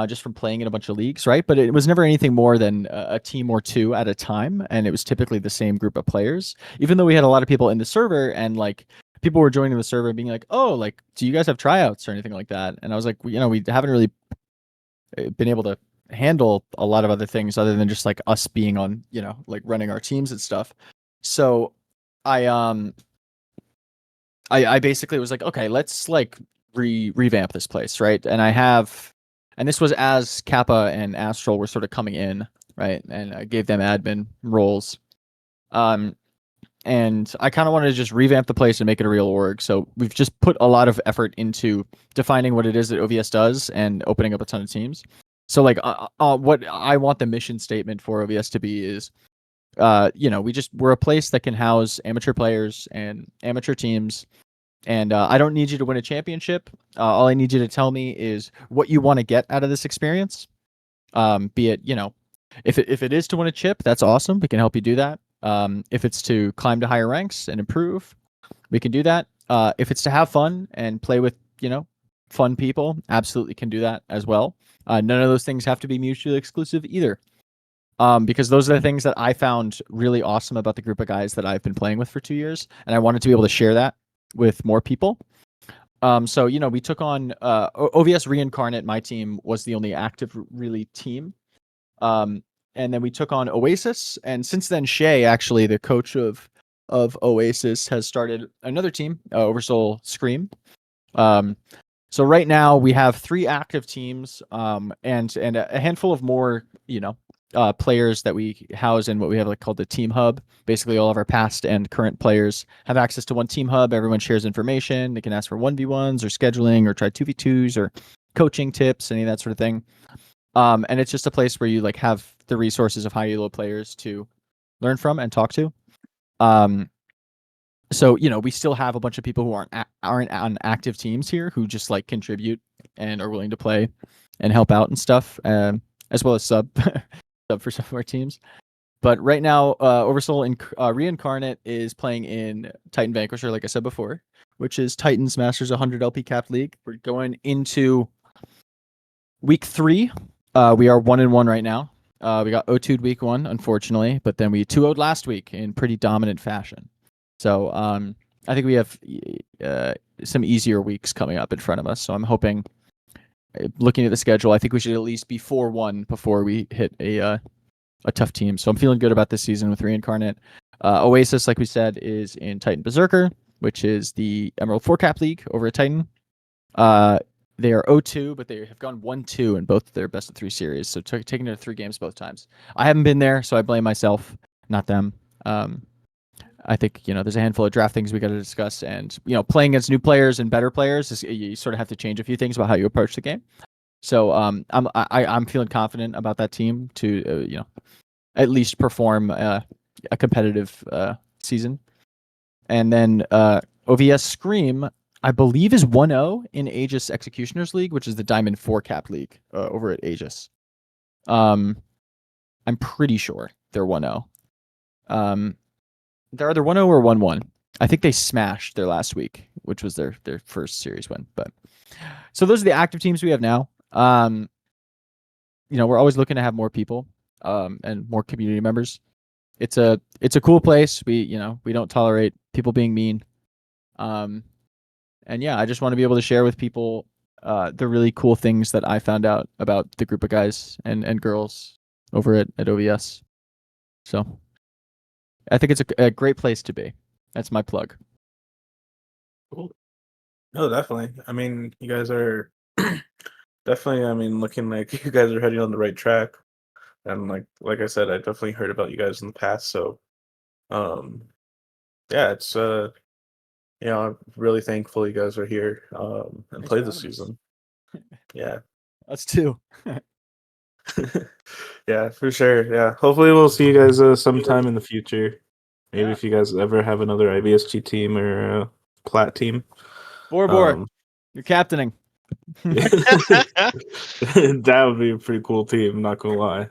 just from playing in a bunch of leagues, right? But it was never anything more than a team or two at a time, and it was typically the same group of players. Even though we had a lot of people in the server, and like people were joining the server and being like, "Oh, like, do you guys have tryouts or anything like that?" And I was like, we haven't really been able to handle a lot of other things other than just like us being on, like running our teams and stuff. So I I basically was like, okay, let's like revamp this place, right? And this was as Kappa and Astral were sort of coming in, right? And I gave them admin roles. And I kind of wanted to just revamp the place and make it a real org. So we've just put a lot of effort into defining what it is that OVS does and opening up a ton of teams. So like, what I want the mission statement for OVS to be is, we're a place that can house amateur players and amateur teams. And I don't need you to win a championship. All I need you to tell me is what you want to get out of this experience. Be it, if it is to win a chip, that's awesome. We can help you do that. If it's to climb to higher ranks and improve, we can do that. If it's to have fun and play with, fun people, absolutely can do that as well. None of those things have to be mutually exclusive either. Because those are the things that I found really awesome about the group of guys that I've been playing with for 2 years, and I wanted to be able to share that with more people. So we took on OVS Reincarnate. My team was the only active really team. And then we took on Oasis, and since then Shay, actually the coach of Oasis, has started another team, Oversoul Scream. So right now we have 3 active teams, and a handful of more, players that we house in what we have like called the team hub. Basically, all of our past and current players have access to one team hub. Everyone shares information. They can ask for 1v1s or scheduling or try 2v2s or coaching tips, any of that sort of thing. And it's just a place where you like have the resources of high elo players to learn from and talk to. So we still have a bunch of people who aren't on active teams here who just like contribute and are willing to play and help out and stuff, as well as sub for some of our teams. But right now, Oversoul Reincarnate is playing in Titan Vanquisher, like I said before, which is Titan's Masters 100 LP Cap League. We're going into week 3. We are 1-1 right now. We got 0-2'd week 1, unfortunately, but then we 2-0'd last week in pretty dominant fashion. So I think we have some easier weeks coming up in front of us. So I'm hoping, looking at the schedule, I think we should at least be 4-1 before we hit a tough team. So I'm feeling good about this season with Reincarnate. Oasis, like we said, is in Titan Berserker, which is the Emerald 4 Cap League over at Titan. They are 0-2, but they have gone 1-2 in both their best of 3 series. So taking it to 3 games both times. I haven't been there, so I blame myself, not them. I think there's a handful of draft things we got to discuss, and playing against new players and better players, you sort of have to change a few things about how you approach the game. So I'm feeling confident about that team to at least perform a competitive season. And then OVS Scream, I believe, is 1-0 in Aegis Executioners League, which is the Diamond 4 Cap League over at Aegis. I'm pretty sure they're 1-0. They're either 1-0 or 1-1. I think they smashed their last week, which was their first series win. But so those are the active teams we have now. We're always looking to have more people and more community members. It's a cool place. We don't tolerate people being mean. And yeah, I just want to be able to share with people the really cool things that I found out about the group of guys and girls over at OVS. So I think it's a great place to be. That's my plug. Cool. No, definitely. I mean, you guys are definitely, looking like you guys are heading on the right track. And like I said, I definitely heard about you guys in the past. So, yeah, it's I'm really thankful you guys are here and Thanks play for this having us. season. Yeah. Us too. Yeah, for sure. Yeah. Hopefully we'll see you guys sometime in the future. Maybe if you guys ever have another IBSG team or plat team. Bor, you're captaining. That would be a pretty cool team, not gonna lie.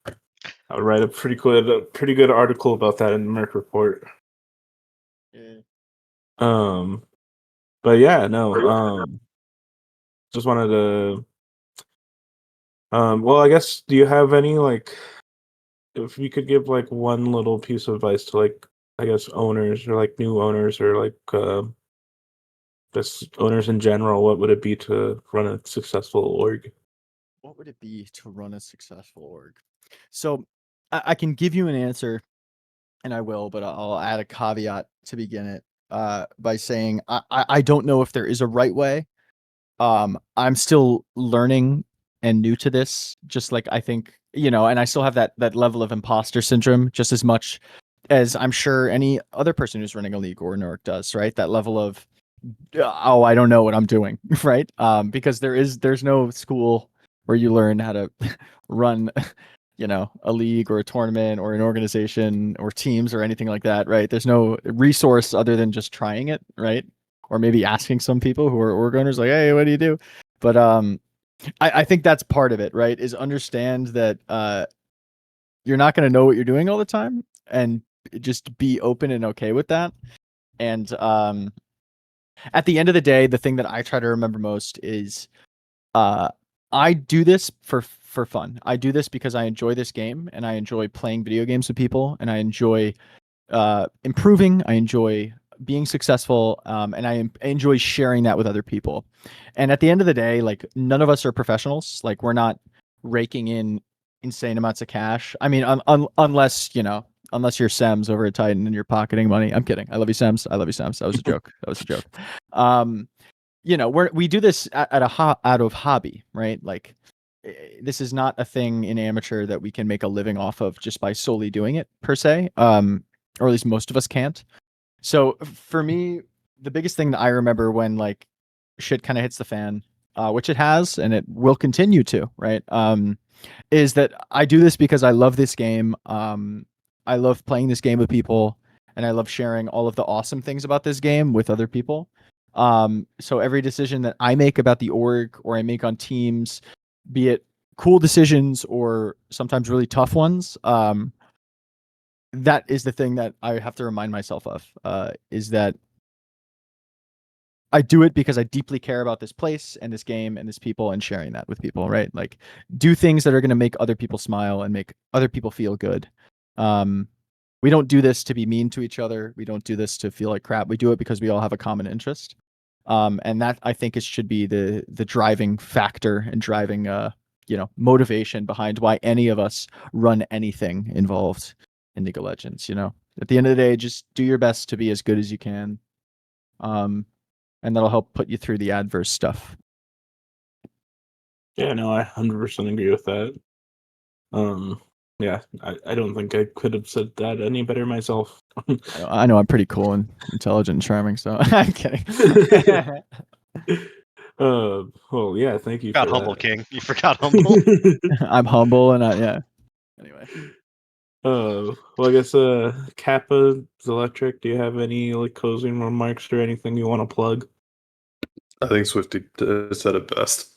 I would write a pretty good article about that in the Murk report. Yeah. But yeah, no. Just wanted to well, I guess, do you have any if you could give one little piece of advice to I guess owners or new owners or just owners in general, what would it be to run a successful org? What would it be to run a successful org? So I can give you an answer, and I will, but I'll add a caveat to begin it by saying I don't know if there is a right way. I'm still learning and new to this, just like I think, and I still have that level of imposter syndrome just as much as I'm sure any other person who's running a league or an org does, right? That level of, oh, I don't know what I'm doing, right? Because there's no school where you learn how to run, a league or a tournament or an organization or teams or anything like that, right? There's no resource other than just trying it, right? Or maybe asking some people who are org owners, like, hey, what do you do? But I think that's part of it, right? Is understand that you're not going to know what you're doing all the time, and just be open and okay with that. And at the end of the day, the thing that I try to remember most is I do this for fun. I do this because I enjoy this game, and I enjoy playing video games with people, and I enjoy improving. I enjoy being successful, and I enjoy sharing that with other people. And at the end of the day, none of us are professionals. We're not raking in insane amounts of cash. I mean, unless you're Sems over at Titan and you're pocketing money. I'm kidding. I love you, Sems. I love you, Sems. That was a joke. That was a joke. We do this out of hobby, right? this is not a thing in amateur that we can make a living off of just by solely doing it per se, or at least most of us can't. So for me, the biggest thing that I remember when like shit kind of hits the fan, which it has and it will continue to, right? Is that I do this because I love this game. I love playing this game with people, and I love sharing all of the awesome things about this game with other people. So every decision that I make about the org or I make on teams, be it cool decisions or sometimes really tough ones, that is the thing that I have to remind myself of, is that I do it because I deeply care about this place and this game and this people and sharing that with people, right? Like do things that are going to make other people smile and make other people feel good. We don't do this to be mean to each other. We don't do this to feel like crap. We do it because we all have a common interest. And that I think it should be the driving factor and driving motivation behind why any of us run anything involved in League of Legends. At the end of the day, just do your best to be as good as you can. And that'll help put you through the adverse stuff. Yeah, no, I 100% agree with that. Yeah, I don't think I could have said that any better myself. I know I'm pretty cool and intelligent and charming, so I'm kidding. Well, yeah, thank you Forgot for humble, that. King. You forgot humble. I'm humble and yeah. Anyway. Well, I guess Kappa, Electric, do you have any like closing remarks or anything you want to plug? I think Swifty said it best.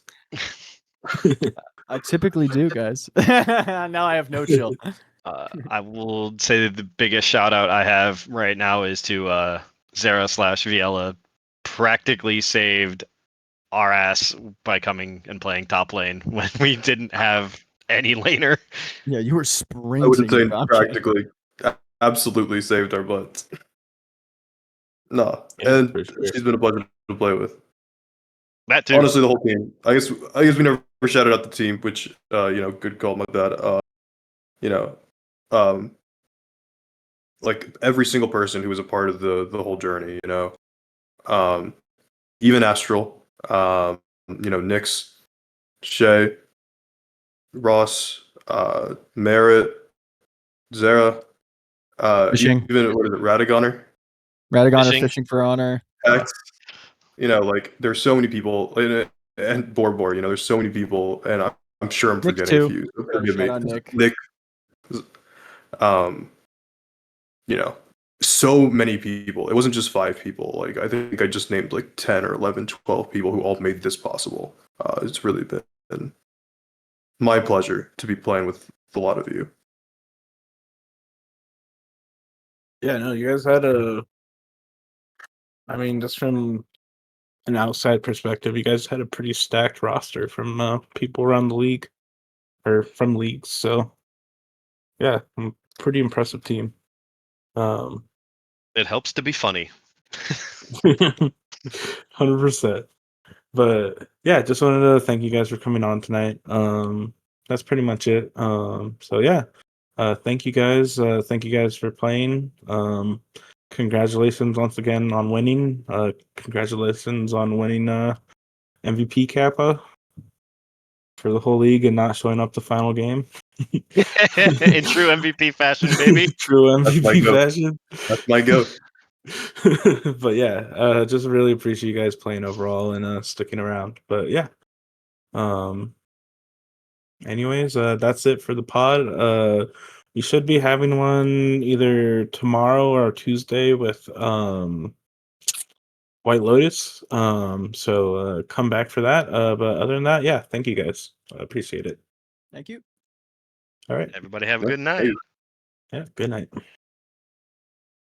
I typically do, guys. Now I have no chill. I will say that the biggest shout out I have right now is to Zera/Viella. Practically saved our ass by coming and playing top lane when we didn't have any laner. Yeah, you were I sprinting. wouldn't say I'm kidding. practically, absolutely saved our butts. No, Yeah, and for sure. she's been a pleasure to play with. That too. Honestly, the whole team. I guess we never shouted out the team, which good call, my bad. Um, like every single person who was a part of the whole journey. Even Astral. Nyx, Shay, Ross, Merritt, Zara, Fishing. even what is it, Radagoner, Radagon Fishing. Fishing for Honor. X. Like there's so many people, and Borbor. There's so many people, and I'm sure I'm Nick forgetting too. a few. So forgive me. Shout out Nick. Um, so many people. It wasn't just 5 people. Like I think I just named like 10 or 11, 12 people who all made this possible. It's really been my pleasure to be playing with a lot of you. Yeah, no, you guys had just from an outside perspective, you guys had a pretty stacked roster from people around the league or from leagues. So, yeah, pretty impressive team. It helps to be funny. 100%. But yeah, just wanted to thank you guys for coming on tonight. That's pretty much it. So yeah, thank you guys. Thank you guys for playing. Congratulations once again on winning. Congratulations on winning MVP Kappa for the whole league and not showing up the final game. In true MVP fashion, baby. True That's my MVP goat. fashion. That's my goat. But yeah, just really appreciate you guys playing overall and sticking around. But yeah. Anyways, that's it for the pod. We should be having one either tomorrow or Tuesday with White Lotus. So come back for that. But other than that, yeah, thank you guys. I appreciate it. Thank you. All right. Everybody have a good night. Yeah, good night.